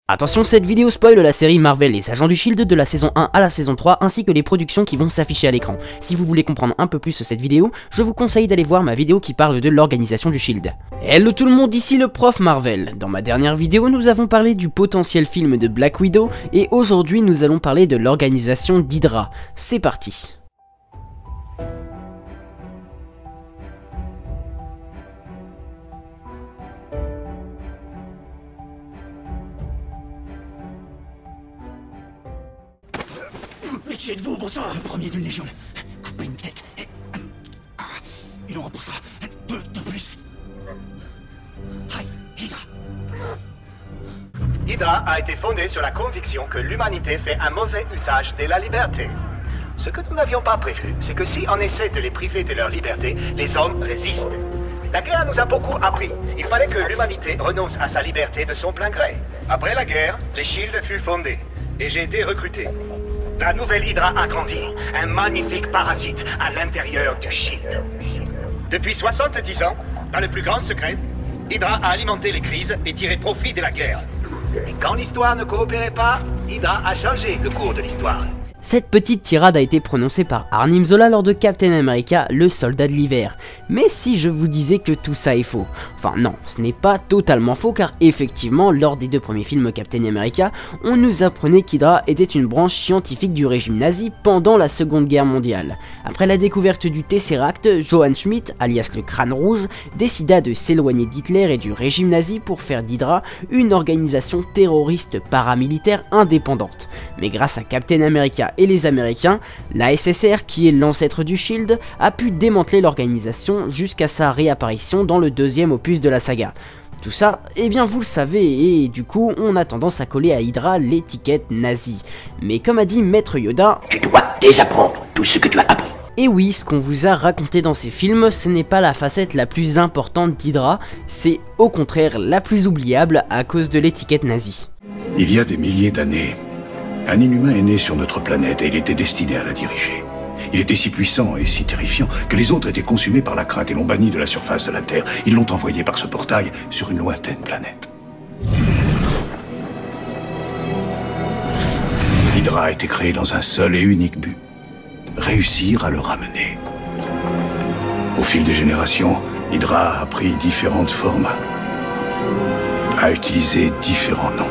Attention, cette vidéo spoil la série Marvel Les Agents du Shield de la saison 1 à la saison 3 ainsi que les productions qui vont s'afficher à l'écran. Si vous voulez comprendre un peu plus cette vidéo, je vous conseille d'aller voir ma vidéo qui parle de l'organisation du Shield. Hello tout le monde, ici le prof Marvel. Dans ma dernière vidéo, nous avons parlé du potentiel film de Black Widow et aujourd'hui nous allons parler de l'organisation d'Hydra. C'est parti. Pitié de vous, bon sang. Le premier d'une légion. Coupez une tête. Il en repoussera deux de plus. Aïe, Hydra. Hydra a été fondée sur la conviction que l'humanité fait un mauvais usage de la liberté. Ce que nous n'avions pas prévu, c'est que si on essaie de les priver de leur liberté, les hommes résistent. La guerre nous a beaucoup appris. Il fallait que l'humanité renonce à sa liberté de son plein gré. Après la guerre, les Shield fut fondé et j'ai été recruté. La nouvelle Hydra a grandi, un magnifique parasite à l'intérieur du Shield. Depuis 70 ans, dans le plus grand secret, Hydra a alimenté les crises et tiré profit de la guerre. Et quand l'histoire ne coopérait pas, Hydra a changé le cours de l'histoire. Cette petite tirade a été prononcée par Arnim Zola lors de Captain America, le soldat de l'hiver. Mais si je vous disais que tout ça est faux? Enfin non, ce n'est pas totalement faux car effectivement, lors des deux premiers films Captain America, on nous apprenait qu'Hydra était une branche scientifique du régime nazi pendant la Seconde Guerre mondiale. Après la découverte du Tesseract, Johann Schmidt, alias le Crâne Rouge, décida de s'éloigner d'Hitler et du régime nazi pour faire d'Hydra une organisation terroriste paramilitaire indépendante. Mais grâce à Captain America et les Américains, la SSR, qui est l'ancêtre du Shield, a pu démanteler l'organisation jusqu'à sa réapparition dans le deuxième opus de la saga. Tout ça, eh bien vous le savez, et du coup on a tendance à coller à Hydra l'étiquette nazie. Mais comme a dit Maître Yoda, Tu dois désapprendre tout ce que tu as appris. et oui, ce qu'on vous a raconté dans ces films, ce n'est pas la facette la plus importante d'Hydra, c'est au contraire la plus oubliable à cause de l'étiquette nazie. Il y a des milliers d'années, un inhumain est né sur notre planète et il était destiné à la diriger. Il était si puissant et si terrifiant que les autres étaient consumés par la crainte et l'ont banni de la surface de la Terre. Ils l'ont envoyé par ce portail sur une lointaine planète. Hydra a été créé dans un seul et unique but, réussir à le ramener. Au fil des générations, Hydra a pris différentes formes, a utilisé différents noms.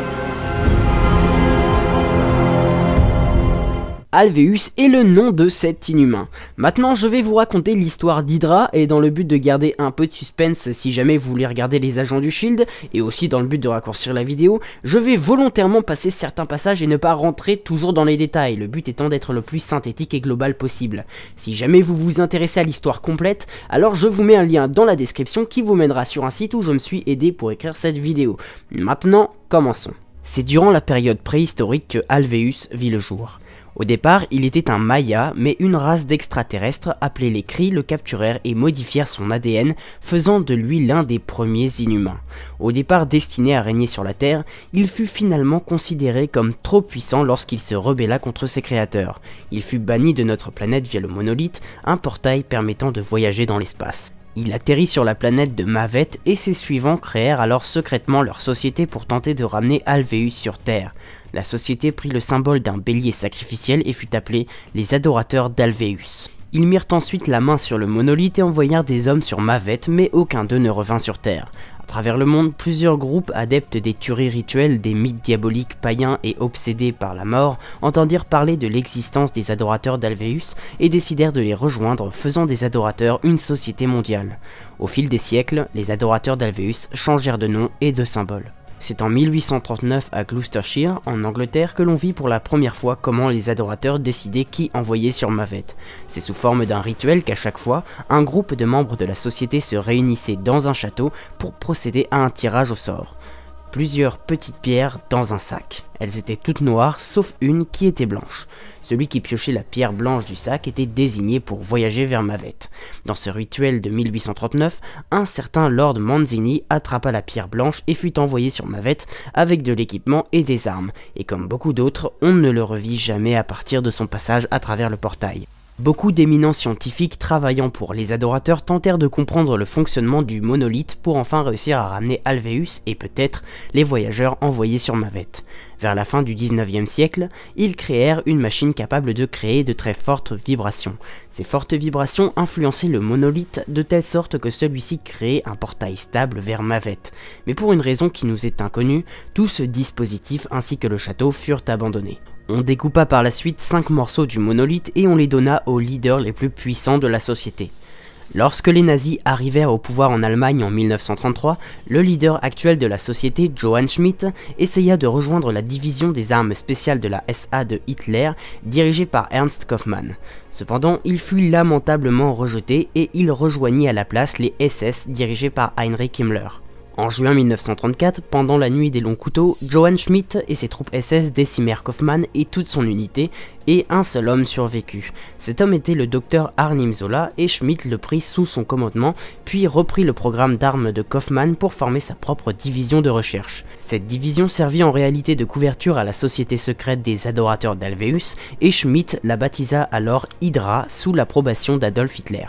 Alveus est le nom de cet inhumain. Maintenant je vais vous raconter l'histoire d'Hydra et dans le but de garder un peu de suspense si jamais vous voulez regarder les agents du Shield et aussi dans le but de raccourcir la vidéo, je vais volontairement passer certains passages et ne pas rentrer toujours dans les détails, le but étant d'être le plus synthétique et global possible. Si jamais vous vous intéressez à l'histoire complète, alors je vous mets un lien dans la description qui vous mènera sur un site où je me suis aidé pour écrire cette vidéo. Maintenant, commençons. C'est durant la période préhistorique que Alveus vit le jour. Au départ, il était un Maya, mais une race d'extraterrestres appelés les Kree le capturèrent et modifièrent son ADN, faisant de lui l'un des premiers inhumains. Au départ destiné à régner sur la Terre, il fut finalement considéré comme trop puissant lorsqu'il se rebella contre ses créateurs. Il fut banni de notre planète via le monolithe, un portail permettant de voyager dans l'espace. Il atterrit sur la planète de Mavet et ses suivants créèrent alors secrètement leur société pour tenter de ramener Alveus sur Terre. La société prit le symbole d'un bélier sacrificiel et fut appelée les adorateurs d'Alveus. Ils mirent ensuite la main sur le monolithe et envoyèrent des hommes sur Mavet, mais aucun d'eux ne revint sur Terre. À travers le monde, plusieurs groupes adeptes des tueries rituelles, des mythes diaboliques païens et obsédés par la mort entendirent parler de l'existence des adorateurs d'Alveus et décidèrent de les rejoindre, faisant des adorateurs une société mondiale. Au fil des siècles, les adorateurs d'Alveus changèrent de nom et de symbole. C'est en 1839 à Gloucestershire, en Angleterre, que l'on vit pour la première fois comment les adorateurs décidaient qui envoyer sur Mavet. C'est sous forme d'un rituel qu'à chaque fois, un groupe de membres de la société se réunissait dans un château pour procéder à un tirage au sort. Plusieurs petites pierres dans un sac. Elles étaient toutes noires, sauf une qui était blanche. Celui qui piochait la pierre blanche du sac était désigné pour voyager vers Mavet. Dans ce rituel de 1839, un certain Lord Manzini attrapa la pierre blanche et fut envoyé sur Mavet avec de l'équipement et des armes. Et comme beaucoup d'autres, on ne le revit jamais à partir de son passage à travers le portail. Beaucoup d'éminents scientifiques travaillant pour les Adorateurs tentèrent de comprendre le fonctionnement du monolithe pour enfin réussir à ramener Alveus et peut-être les voyageurs envoyés sur Mavet. Vers la fin du 19e siècle, ils créèrent une machine capable de créer de très fortes vibrations. Ces fortes vibrations influençaient le monolithe de telle sorte que celui-ci créait un portail stable vers Mavet. Mais pour une raison qui nous est inconnue, tout ce dispositif ainsi que le château furent abandonnés. On découpa par la suite 5 morceaux du monolithe et on les donna aux leaders les plus puissants de la société. Lorsque les nazis arrivèrent au pouvoir en Allemagne en 1933, le leader actuel de la société, Johann Schmidt, essaya de rejoindre la division des armes spéciales de la SA de Hitler, dirigée par Ernst Kaufmann. Cependant, il fut lamentablement rejeté et il rejoignit à la place les SS dirigés par Heinrich Himmler. En juin 1934, pendant la nuit des longs couteaux, Johann Schmidt et ses troupes SS décimèrent Kaufmann et toute son unité, et un seul homme survécut. Cet homme était le docteur Arnim Zola, et Schmidt le prit sous son commandement, puis reprit le programme d'armes de Kaufmann pour former sa propre division de recherche. Cette division servit en réalité de couverture à la société secrète des Adorateurs d'Alveus, et Schmidt la baptisa alors Hydra sous l'approbation d'Adolf Hitler.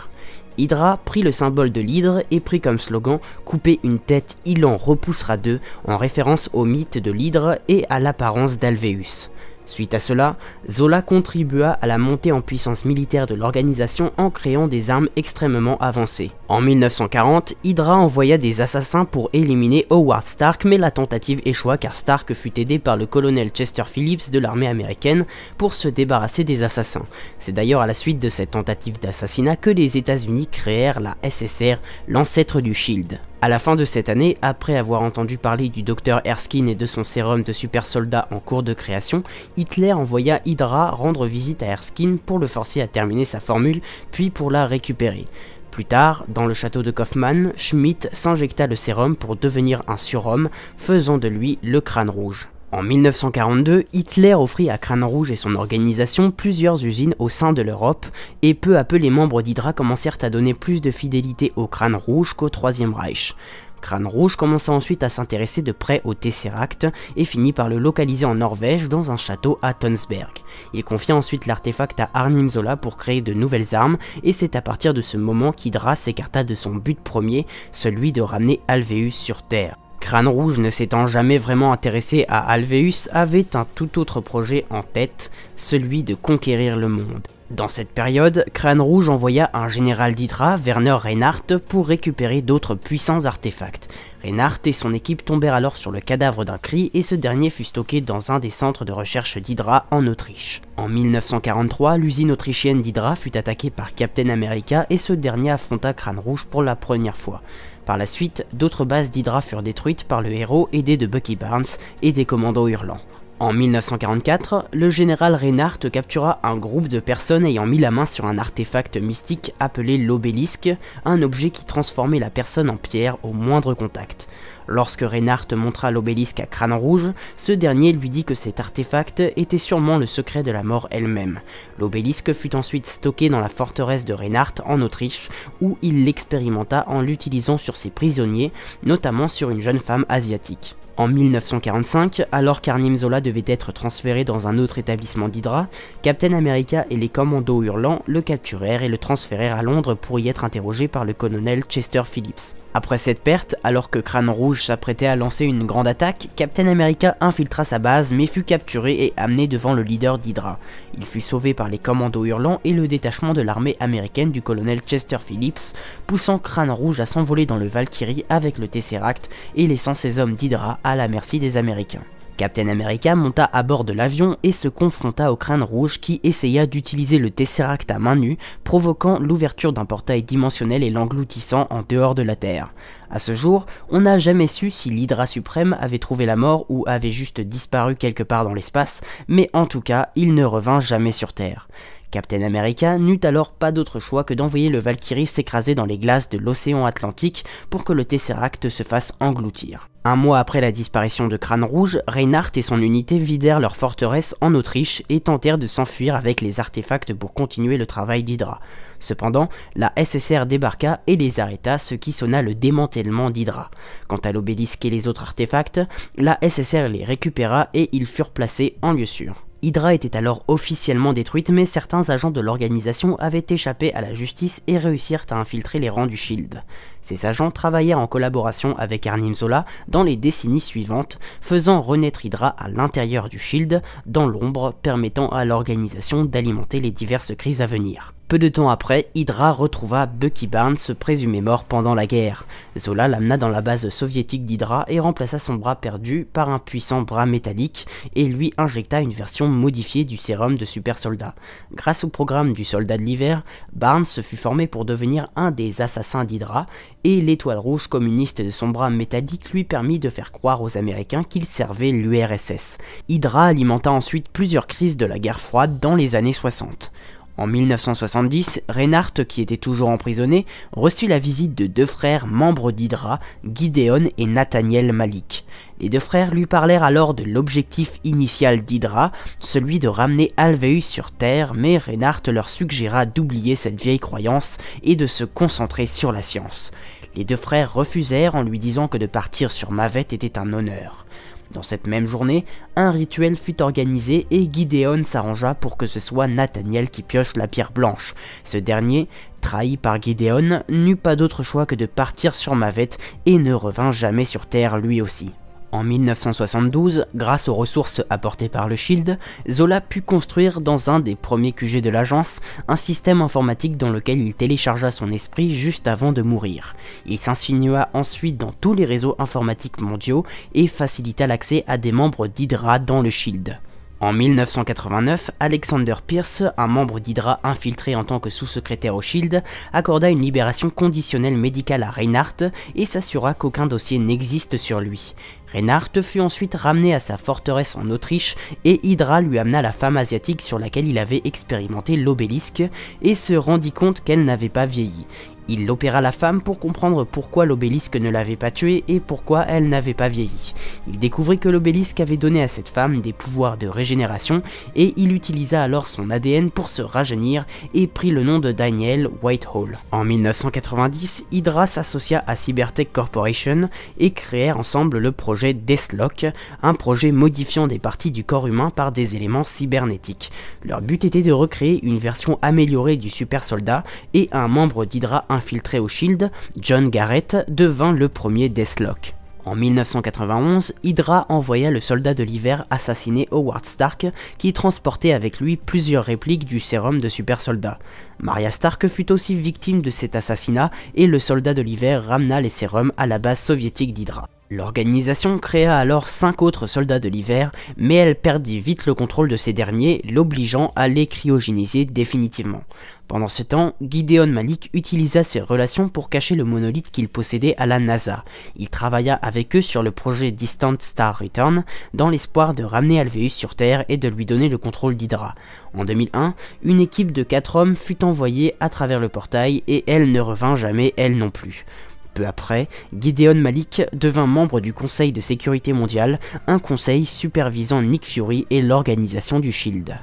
Hydra prit le symbole de l'hydre et prit comme slogan « Couper une tête, il en repoussera deux » en référence au mythe de l'hydre et à l'apparence d'Alveus. Suite à cela, Zola contribua à la montée en puissance militaire de l'organisation en créant des armes extrêmement avancées. En 1940, Hydra envoya des assassins pour éliminer Howard Stark, mais la tentative échoua car Stark fut aidé par le colonel Chester Phillips de l'armée américaine pour se débarrasser des assassins. C'est d'ailleurs à la suite de cette tentative d'assassinat que les États-Unis créèrent la SSR, l'ancêtre du Shield. À la fin de cette année, après avoir entendu parler du docteur Erskine et de son sérum de super soldat en cours de création, Hitler envoya Hydra rendre visite à Erskine pour le forcer à terminer sa formule, puis pour la récupérer. Plus tard, dans le château de Kaufmann, Schmidt s'injecta le sérum pour devenir un surhomme, faisant de lui le Crâne Rouge. En 1942, Hitler offrit à Crâne Rouge et son organisation plusieurs usines au sein de l'Europe, et peu à peu les membres d'Hydra commencèrent à donner plus de fidélité au Crâne Rouge qu'au Troisième Reich. Crâne Rouge commença ensuite à s'intéresser de près au Tesseract et finit par le localiser en Norvège dans un château à Tønsberg. Il confia ensuite l'artefact à Arnim Zola pour créer de nouvelles armes, et c'est à partir de ce moment qu'Hydra s'écarta de son but premier, celui de ramener Alveus sur Terre. Crâne Rouge, ne s'étant jamais vraiment intéressé à Alveus, avait un tout autre projet en tête, celui de conquérir le monde. Dans cette période, Crâne Rouge envoya un général d'Hydra, Werner Reinhardt, pour récupérer d'autres puissants artefacts. Reinhardt et son équipe tombèrent alors sur le cadavre d'un Kree et ce dernier fut stocké dans un des centres de recherche d'Hydra en Autriche. En 1943, l'usine autrichienne d'Hydra fut attaquée par Captain America et ce dernier affronta Crâne Rouge pour la première fois. Par la suite, d'autres bases d'Hydra furent détruites par le héros aidé de Bucky Barnes et des commandos hurlants. En 1944, le général Reinhardt captura un groupe de personnes ayant mis la main sur un artefact mystique appelé l'obélisque, un objet qui transformait la personne en pierre au moindre contact. Lorsque Reinhardt montra l'obélisque à Crâne Rouge, ce dernier lui dit que cet artefact était sûrement le secret de la mort elle-même. L'obélisque fut ensuite stocké dans la forteresse de Reinhardt en Autriche, où il l'expérimenta en l'utilisant sur ses prisonniers, notamment sur une jeune femme asiatique. En 1945, alors qu'Arnim Zola devait être transféré dans un autre établissement d'Hydra, Captain America et les commandos hurlants le capturèrent et le transférèrent à Londres pour y être interrogé par le colonel Chester Phillips. Après cette perte, alors que Crâne Rouge s'apprêtait à lancer une grande attaque, Captain America infiltra sa base mais fut capturé et amené devant le leader d'Hydra. Il fut sauvé par les commandos hurlants et le détachement de l'armée américaine du colonel Chester Phillips, poussant Crâne Rouge à s'envoler dans le Valkyrie avec le Tesseract et laissant ses hommes d'Hydra à la merci des Américains. Captain America monta à bord de l'avion et se confronta au Crâne Rouge qui essaya d'utiliser le Tesseract à main nue, provoquant l'ouverture d'un portail dimensionnel et l'engloutissant en dehors de la Terre. À ce jour, on n'a jamais su si l'Hydra suprême avait trouvé la mort ou avait juste disparu quelque part dans l'espace, mais en tout cas, il ne revint jamais sur Terre. Captain America n'eut alors pas d'autre choix que d'envoyer le Valkyrie s'écraser dans les glaces de l'océan Atlantique pour que le Tesseract se fasse engloutir. Un mois après la disparition de Crâne Rouge, Reinhardt et son unité vidèrent leur forteresse en Autriche et tentèrent de s'enfuir avec les artefacts pour continuer le travail d'Hydra. Cependant, la SSR débarqua et les arrêta, ce qui sonna le démantèlement d'Hydra. Quant à l'obélisque et les autres artefacts, la SSR les récupéra et ils furent placés en lieu sûr. Hydra était alors officiellement détruite, mais certains agents de l'organisation avaient échappé à la justice et réussirent à infiltrer les rangs du SHIELD. Ces agents travaillèrent en collaboration avec Arnim Zola dans les décennies suivantes, faisant renaître Hydra à l'intérieur du SHIELD, dans l'ombre, permettant à l'organisation d'alimenter les diverses crises à venir. Peu de temps après, Hydra retrouva Bucky Barnes, présumé mort pendant la guerre. Zola l'amena dans la base soviétique d'Hydra et remplaça son bras perdu par un puissant bras métallique et lui injecta une version modifiée du sérum de super soldat. Grâce au programme du soldat de l'hiver, Barnes fut formé pour devenir un des assassins d'Hydra et l'étoile rouge communiste de son bras métallique lui permit de faire croire aux Américains qu'il servait l'URSS. Hydra alimenta ensuite plusieurs crises de la guerre froide dans les années 60. En 1970, Reinhardt, qui était toujours emprisonné, reçut la visite de deux frères membres d'Hydra, Gideon et Nathaniel Malik. Les deux frères lui parlèrent alors de l'objectif initial d'Hydra, celui de ramener Alveus sur Terre, mais Reinhardt leur suggéra d'oublier cette vieille croyance et de se concentrer sur la science. Les deux frères refusèrent en lui disant que de partir sur Mavet était un honneur. Dans cette même journée, un rituel fut organisé et Gideon s'arrangea pour que ce soit Nathaniel qui pioche la pierre blanche. Ce dernier, trahi par Gideon, n'eut pas d'autre choix que de partir sur Mavet et ne revint jamais sur Terre lui aussi. En 1972, grâce aux ressources apportées par le SHIELD, Zola put construire dans un des premiers QG de l'agence un système informatique dans lequel il téléchargea son esprit juste avant de mourir. Il s'insinua ensuite dans tous les réseaux informatiques mondiaux et facilita l'accès à des membres d'Hydra dans le SHIELD. En 1989, Alexander Pierce, un membre d'Hydra infiltré en tant que sous-secrétaire au SHIELD, accorda une libération conditionnelle médicale à Reinhardt et s'assura qu'aucun dossier n'existe sur lui. Reinhardt fut ensuite ramené à sa forteresse en Autriche et Hydra lui amena la femme asiatique sur laquelle il avait expérimenté l'obélisque et se rendit compte qu'elle n'avait pas vieilli. Il opéra la femme pour comprendre pourquoi l'obélisque ne l'avait pas tuée et pourquoi elle n'avait pas vieilli. Il découvrit que l'obélisque avait donné à cette femme des pouvoirs de régénération et il utilisa alors son ADN pour se rajeunir et prit le nom de Daniel Whitehall. En 1990, Hydra s'associa à Cybertech Corporation et créèrent ensemble le projet Deathlock, un projet modifiant des parties du corps humain par des éléments cybernétiques. Leur but était de recréer une version améliorée du super soldat et un membre d'Hydra infiltré au SHIELD, John Garrett, devint le premier Deathlock. En 1991, Hydra envoya le soldat de l'hiver assassiner Howard Stark, qui transportait avec lui plusieurs répliques du sérum de super soldat. Maria Stark fut aussi victime de cet assassinat et le soldat de l'hiver ramena les sérums à la base soviétique d'Hydra. L'organisation créa alors 5 autres soldats de l'hiver, mais elle perdit vite le contrôle de ces derniers, l'obligeant à les cryogéniser définitivement. Pendant ce temps, Gideon Malik utilisa ses relations pour cacher le monolithe qu'il possédait à la NASA. Il travailla avec eux sur le projet Distant Star Return, dans l'espoir de ramener Alveus sur Terre et de lui donner le contrôle d'Hydra. En 2001, une équipe de 4 hommes fut envoyée à travers le portail et elle ne revint jamais elle non plus. Peu après, Gideon Malik devint membre du Conseil de sécurité mondiale, un conseil supervisant Nick Fury et l'organisation du SHIELD.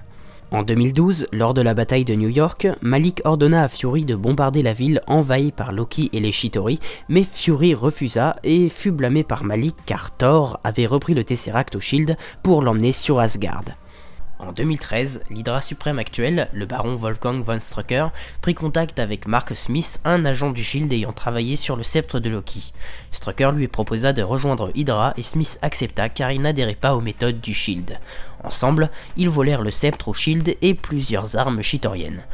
En 2012, lors de la bataille de New York, Malik ordonna à Fury de bombarder la ville envahie par Loki et les Chitauri, mais Fury refusa et fut blâmé par Malik car Thor avait repris le Tesseract au SHIELD pour l'emmener sur Asgard. En 2013, l'Hydra suprême actuel, le baron Wolfgang von Strucker, prit contact avec Mark Smith, un agent du SHIELD ayant travaillé sur le sceptre de Loki. Strucker lui proposa de rejoindre Hydra et Smith accepta car il n'adhérait pas aux méthodes du SHIELD. Ensemble, ils volèrent le sceptre au SHIELD et plusieurs armes chitoriennes.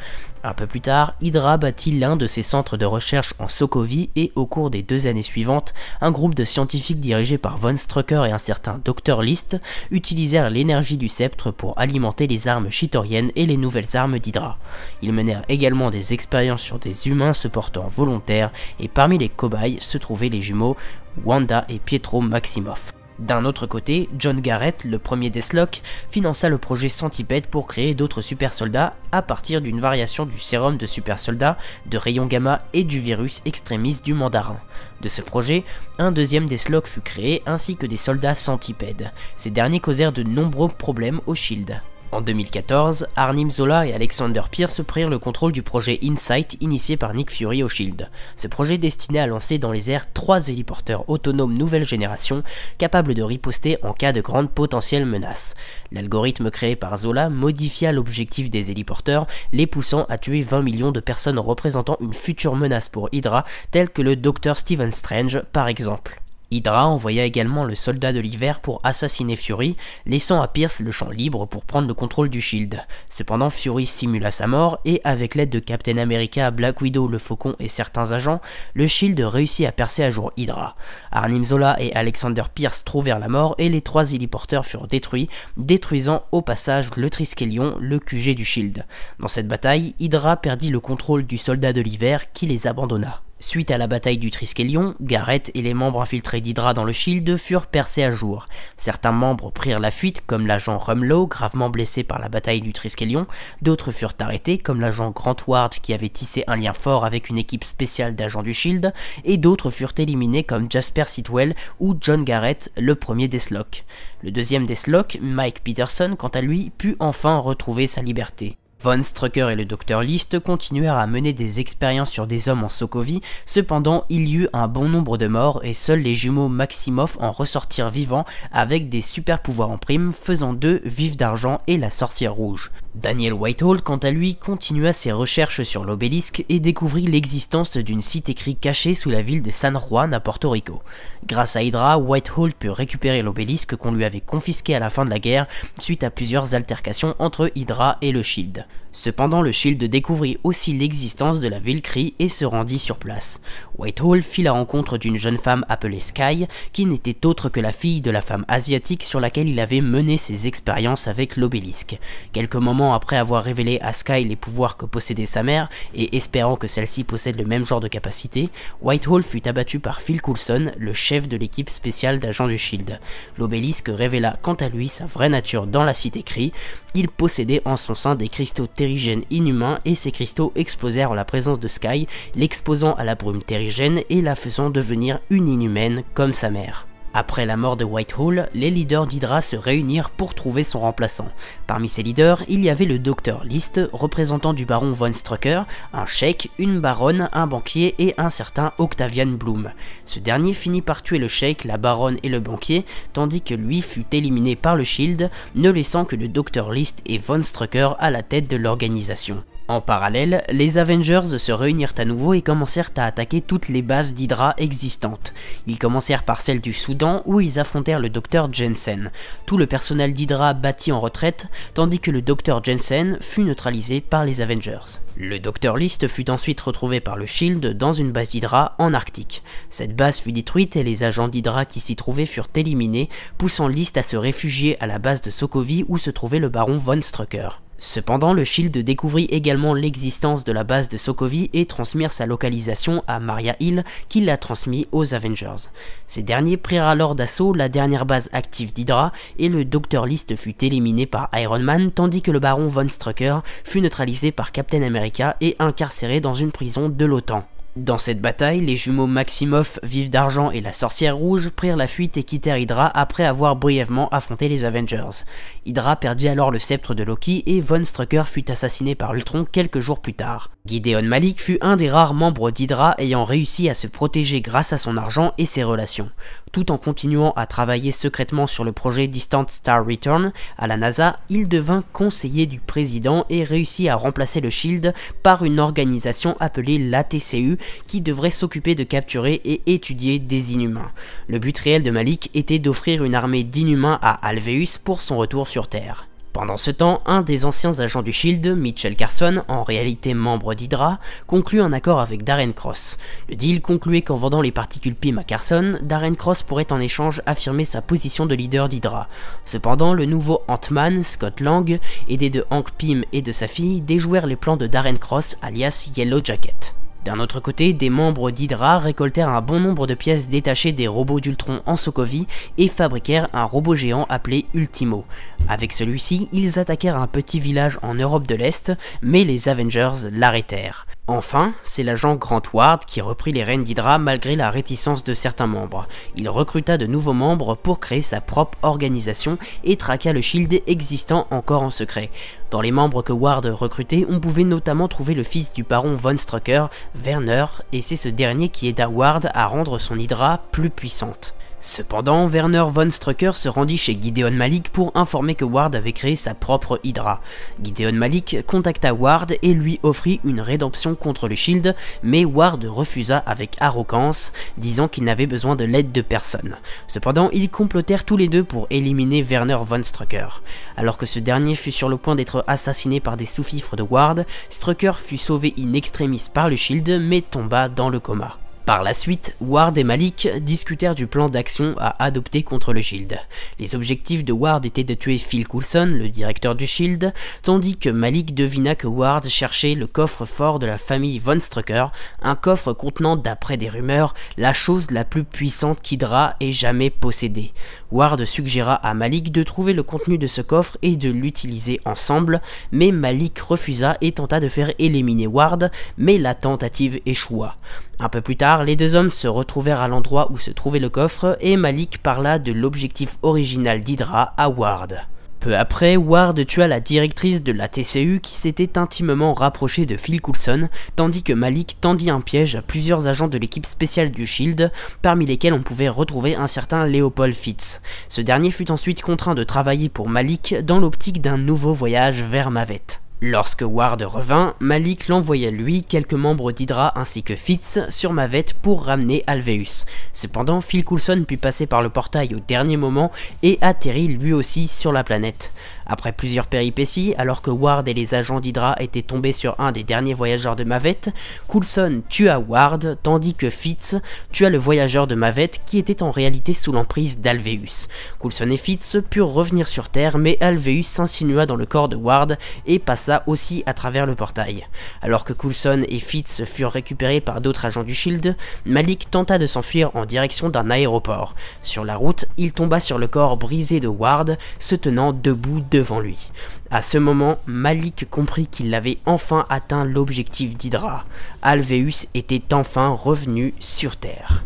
Un peu plus tard, Hydra bâtit l'un de ses centres de recherche en Sokovie et au cours des 2 années suivantes, un groupe de scientifiques dirigé par Von Strucker et un certain Dr. List utilisèrent l'énergie du sceptre pour alimenter les armes chitoriennes et les nouvelles armes d'Hydra. Ils menèrent également des expériences sur des humains se portant volontaires et parmi les cobayes se trouvaient les jumeaux Wanda et Pietro Maximoff. D'un autre côté, John Garrett, le premier Deathlock, finança le projet Centipede pour créer d'autres super soldats à partir d'une variation du sérum de super soldats, de rayons gamma et du virus extrémiste du mandarin. De ce projet, un deuxième Deathlock fut créé ainsi que des soldats Centipede. Ces derniers causèrent de nombreux problèmes au SHIELD. En 2014, Arnim Zola et Alexander Pierce prirent le contrôle du projet Insight initié par Nick Fury au SHIELD. Ce projet destiné à lancer dans les airs 3 héliporteurs autonomes nouvelle génération capables de riposter en cas de grande potentielle menace. L'algorithme créé par Zola modifia l'objectif des héliporteurs, les poussant à tuer 20 millions de personnes représentant une future menace pour Hydra, telle que le Dr Stephen Strange par exemple. Hydra envoya également le soldat de l'hiver pour assassiner Fury, laissant à Pierce le champ libre pour prendre le contrôle du SHIELD. Cependant, Fury simula sa mort et, avec l'aide de Captain America, Black Widow, le Faucon et certains agents, le SHIELD réussit à percer à jour Hydra. Arnim Zola et Alexander Pierce trouvèrent la mort et les 3 héliporteurs furent détruits, détruisant au passage le Triskelion, le QG du SHIELD. Dans cette bataille, Hydra perdit le contrôle du soldat de l'hiver qui les abandonna. Suite à la bataille du Triskelion, Garrett et les membres infiltrés d'Hydra dans le SHIELD furent percés à jour. Certains membres prirent la fuite, comme l'agent Rumlow, gravement blessé par la bataille du Triskelion, d'autres furent arrêtés, comme l'agent Grant Ward qui avait tissé un lien fort avec une équipe spéciale d'agents du SHIELD, et d'autres furent éliminés comme Jasper Sitwell ou John Garrett, le premier Deathlock. Le deuxième Deathlock, Mike Peterson, quant à lui, put enfin retrouver sa liberté. Von Strucker et le Dr List continuèrent à mener des expériences sur des hommes en Sokovie, cependant il y eut un bon nombre de morts et seuls les jumeaux Maximoff en ressortirent vivants avec des super pouvoirs en prime, faisant d'eux Vif d'Argent et la Sorcière Rouge. Daniel Whitehall, quant à lui, continua ses recherches sur l'obélisque et découvrit l'existence d'une cité-cri cachée sous la ville de San Juan à Porto Rico. Grâce à Hydra, Whitehall put récupérer l'obélisque qu'on lui avait confisqué à la fin de la guerre suite à plusieurs altercations entre Hydra et le SHIELD. Cependant, le SHIELD découvrit aussi l'existence de la ville Kree et se rendit sur place. Whitehall fit la rencontre d'une jeune femme appelée Sky, qui n'était autre que la fille de la femme asiatique sur laquelle il avait mené ses expériences avec l'obélisque. Quelques moments après avoir révélé à Sky les pouvoirs que possédait sa mère, et espérant que celle-ci possède le même genre de capacité, Whitehall fut abattu par Phil Coulson, le chef de l'équipe spéciale d'agents du SHIELD. L'obélisque révéla quant à lui sa vraie nature dans la cité Kree. Il possédait en son sein des cristaux terrigènes inhumains et ces cristaux explosèrent en la présence de Sky, l'exposant à la brume terrigène et la faisant devenir une inhumaine comme sa mère. Après la mort de Whitehall, les leaders d'Hydra se réunirent pour trouver son remplaçant. Parmi ces leaders, il y avait le Dr List, représentant du baron Von Strucker, un sheik, une baronne, un banquier et un certain Octavian Bloom. Ce dernier finit par tuer le sheik, la baronne et le banquier, tandis que lui fut éliminé par le SHIELD, ne laissant que le Dr List et Von Strucker à la tête de l'organisation. En parallèle, les Avengers se réunirent à nouveau et commencèrent à attaquer toutes les bases d'Hydra existantes. Ils commencèrent par celle du Soudan où ils affrontèrent le Dr Jensen. Tout le personnel d'Hydra battit en retraite, tandis que le Dr Jensen fut neutralisé par les Avengers. Le Dr List fut ensuite retrouvé par le SHIELD dans une base d'Hydra en Arctique. Cette base fut détruite et les agents d'Hydra qui s'y trouvaient furent éliminés, poussant List à se réfugier à la base de Sokovie où se trouvait le baron Von Strucker. Cependant, le SHIELD découvrit également l'existence de la base de Sokovie et transmirent sa localisation à Maria Hill, qui l'a transmis aux Avengers. Ces derniers prirent alors d'assaut la dernière base active d'Hydra et le Dr List fut éliminé par Iron Man, tandis que le baron Von Strucker fut neutralisé par Captain America et incarcéré dans une prison de l'OTAN. Dans cette bataille, les jumeaux Maximoff, Vif d'Argent et la Sorcière Rouge prirent la fuite et quittèrent Hydra après avoir brièvement affronté les Avengers. Hydra perdit alors le sceptre de Loki et Von Strucker fut assassiné par Ultron quelques jours plus tard. Gideon Malik fut un des rares membres d'Hydra ayant réussi à se protéger grâce à son argent et ses relations. Tout en continuant à travailler secrètement sur le projet Distant Star Return à la NASA, il devint conseiller du président et réussit à remplacer le SHIELD par une organisation appelée l'ATCU qui devrait s'occuper de capturer et étudier des inhumains. Le but réel de Malik était d'offrir une armée d'inhumains à Alveus pour son retour sur Terre. Pendant ce temps, un des anciens agents du SHIELD, Mitchell Carson, en réalité membre d'Hydra, conclut un accord avec Darren Cross. Le deal concluait qu'en vendant les particules PIM à Carson, Darren Cross pourrait en échange affirmer sa position de leader d'Hydra. Cependant, le nouveau Ant-Man, Scott Lang, aidé de Hank Pym et de sa fille, déjouèrent les plans de Darren Cross, alias Yellow Jacket. D'un autre côté, des membres d'Hydra récoltèrent un bon nombre de pièces détachées des robots d'Ultron en Sokovie et fabriquèrent un robot géant appelé Ultimo. Avec celui-ci, ils attaquèrent un petit village en Europe de l'Est, mais les Avengers l'arrêtèrent. Enfin, c'est l'agent Grant Ward qui reprit les rênes d'Hydra malgré la réticence de certains membres. Il recruta de nouveaux membres pour créer sa propre organisation et traqua le Shield existant encore en secret. Dans les membres que Ward recrutait, on pouvait notamment trouver le fils du baron Von Strucker, Werner, et c'est ce dernier qui aida Ward à rendre son Hydra plus puissante. Cependant, Werner Von Strucker se rendit chez Gideon Malik pour informer que Ward avait créé sa propre Hydra. Gideon Malik contacta Ward et lui offrit une rédemption contre le Shield, mais Ward refusa avec arrogance, disant qu'il n'avait besoin de l'aide de personne. Cependant, ils complotèrent tous les deux pour éliminer Werner Von Strucker. Alors que ce dernier fut sur le point d'être assassiné par des sous-fifres de Ward, Strucker fut sauvé in extremis par le Shield, mais tomba dans le coma. Par la suite, Ward et Malik discutèrent du plan d'action à adopter contre le Shield. Les objectifs de Ward étaient de tuer Phil Coulson, le directeur du Shield, tandis que Malik devina que Ward cherchait le coffre-fort de la famille Von Strucker, un coffre contenant, d'après des rumeurs, la chose la plus puissante qu'Hydra ait jamais possédée. Ward suggéra à Malik de trouver le contenu de ce coffre et de l'utiliser ensemble, mais Malik refusa et tenta de faire éliminer Ward, mais la tentative échoua. Un peu plus tard, les deux hommes se retrouvèrent à l'endroit où se trouvait le coffre et Malik parla de l'objectif original d'Hydra à Ward. Peu après, Ward tua la directrice de la TCU qui s'était intimement rapprochée de Phil Coulson, tandis que Malik tendit un piège à plusieurs agents de l'équipe spéciale du Shield, parmi lesquels on pouvait retrouver un certain Leopold Fitz. Ce dernier fut ensuite contraint de travailler pour Malik dans l'optique d'un nouveau voyage vers Mavet. Lorsque Ward revint, Malik l'envoya lui, quelques membres d'Hydra ainsi que Fitz sur Mavet pour ramener Alveus. Cependant, Phil Coulson put passer par le portail au dernier moment et atterrit lui aussi sur la planète. Après plusieurs péripéties, alors que Ward et les agents d'Hydra étaient tombés sur un des derniers voyageurs de Mavet, Coulson tua Ward, tandis que Fitz tua le voyageur de Mavet qui était en réalité sous l'emprise d'Alveus. Coulson et Fitz purent revenir sur Terre, mais Alveus s'insinua dans le corps de Ward et passa aussi à travers le portail. Alors que Coulson et Fitz furent récupérés par d'autres agents du Shield, Malik tenta de s'enfuir en direction d'un aéroport. Sur la route, il tomba sur le corps brisé de Ward, se tenant debout devant lui. À ce moment, Malik comprit qu'il avait enfin atteint l'objectif d'Hydra. Alveus était enfin revenu sur Terre.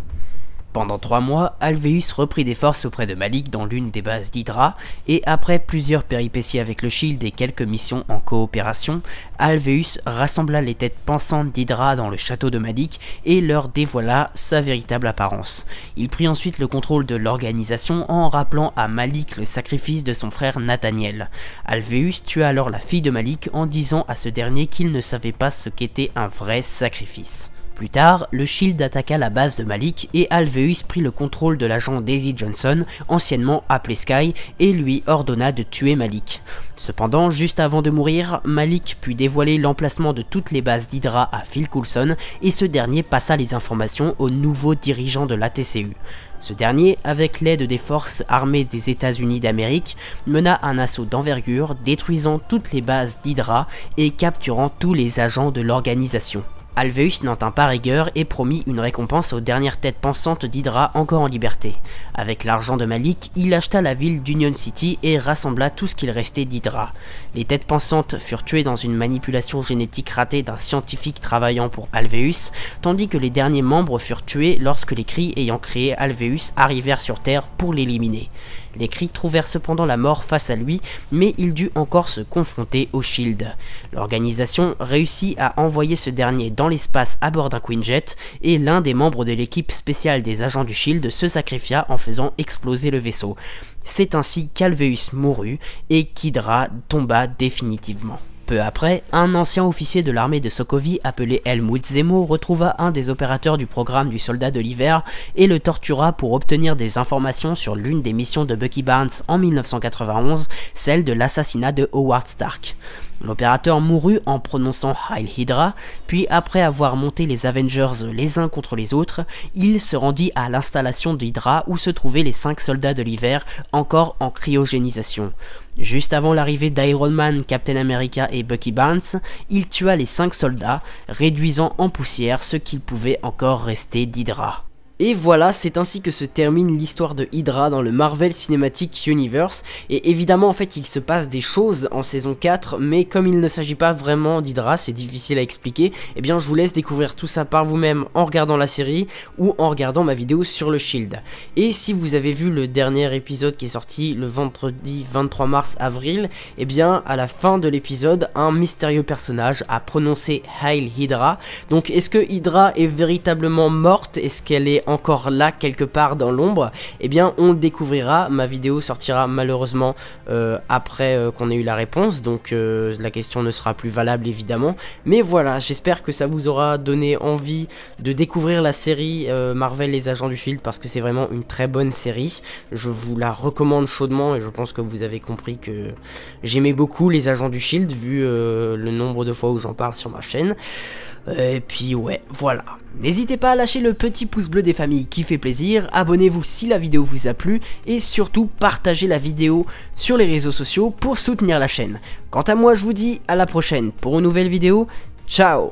Pendant 3 mois, Alveus reprit des forces auprès de Malik dans l'une des bases d'Hydra, et après plusieurs péripéties avec le Shield et quelques missions en coopération, Alveus rassembla les têtes pensantes d'Hydra dans le château de Malik et leur dévoila sa véritable apparence. Il prit ensuite le contrôle de l'organisation en rappelant à Malik le sacrifice de son frère Nathaniel. Alveus tua alors la fille de Malik en disant à ce dernier qu'il ne savait pas ce qu'était un vrai sacrifice. Plus tard, le Shield attaqua la base de Malik et Alveus prit le contrôle de l'agent Daisy Johnson, anciennement appelé Sky, et lui ordonna de tuer Malik. Cependant, juste avant de mourir, Malik put dévoiler l'emplacement de toutes les bases d'Hydra à Phil Coulson et ce dernier passa les informations au nouveau dirigeant de la TCU. Ce dernier, avec l'aide des forces armées des États-Unis d'Amérique, mena un assaut d'envergure, détruisant toutes les bases d'Hydra et capturant tous les agents de l'organisation. Alveus n'en tint pas rigueur et promit une récompense aux dernières têtes pensantes d'Hydra encore en liberté. Avec l'argent de Malik, il acheta la ville d'Union City et rassembla tout ce qu'il restait d'Hydra. Les têtes pensantes furent tuées dans une manipulation génétique ratée d'un scientifique travaillant pour Alveus, tandis que les derniers membres furent tués lorsque les Kree ayant créé Alveus arrivèrent sur Terre pour l'éliminer. Les Kree trouvèrent cependant la mort face à lui, mais il dut encore se confronter au Shield. L'organisation réussit à envoyer ce dernier dans l'espace à bord d'un Quinjet, et l'un des membres de l'équipe spéciale des agents du Shield se sacrifia en faisant exploser le vaisseau. C'est ainsi qu'Alveus mourut et qu'Hydra tomba définitivement. Peu après, un ancien officier de l'armée de Sokovie appelé Helmut Zemo retrouva un des opérateurs du programme du Soldat de l'Hiver et le tortura pour obtenir des informations sur l'une des missions de Bucky Barnes en 1991, celle de l'assassinat de Howard Stark. L'opérateur mourut en prononçant Heil Hydra, puis après avoir monté les Avengers les uns contre les autres, il se rendit à l'installation d'Hydra où se trouvaient les 5 soldats de l'hiver encore en cryogénisation. Juste avant l'arrivée d'Iron Man, Captain America et Bucky Barnes, il tua les 5 soldats, réduisant en poussière ce qu'il pouvait encore rester d'Hydra. Et voilà, c'est ainsi que se termine l'histoire de Hydra dans le Marvel Cinematic Universe. Et évidemment en fait il se passe des choses en saison 4, mais comme il ne s'agit pas vraiment d'Hydra, c'est difficile à expliquer, et bien je vous laisse découvrir tout ça par vous-même en regardant la série ou en regardant ma vidéo sur le Shield. Et si vous avez vu le dernier épisode qui est sorti le vendredi 23 mars avril, et bien à la fin de l'épisode, un mystérieux personnage a prononcé Hail Hydra. Donc est-ce que Hydra est véritablement morte? Est-ce qu'elle est encore là quelque part dans l'ombre? Eh bien on le découvrira, ma vidéo sortira malheureusement après qu'on ait eu la réponse, donc la question ne sera plus valable évidemment, mais voilà, j'espère que ça vous aura donné envie de découvrir la série Marvel les Agents du Shield, parce que c'est vraiment une très bonne série, je vous la recommande chaudement et je pense que vous avez compris que j'aimais beaucoup les Agents du Shield vu le nombre de fois où j'en parle sur ma chaîne. Et puis ouais, voilà. N'hésitez pas à lâcher le petit pouce bleu des familles qui fait plaisir, abonnez-vous si la vidéo vous a plu et surtout partagez la vidéo sur les réseaux sociaux pour soutenir la chaîne. Quant à moi, je vous dis à la prochaine pour une nouvelle vidéo. Ciao!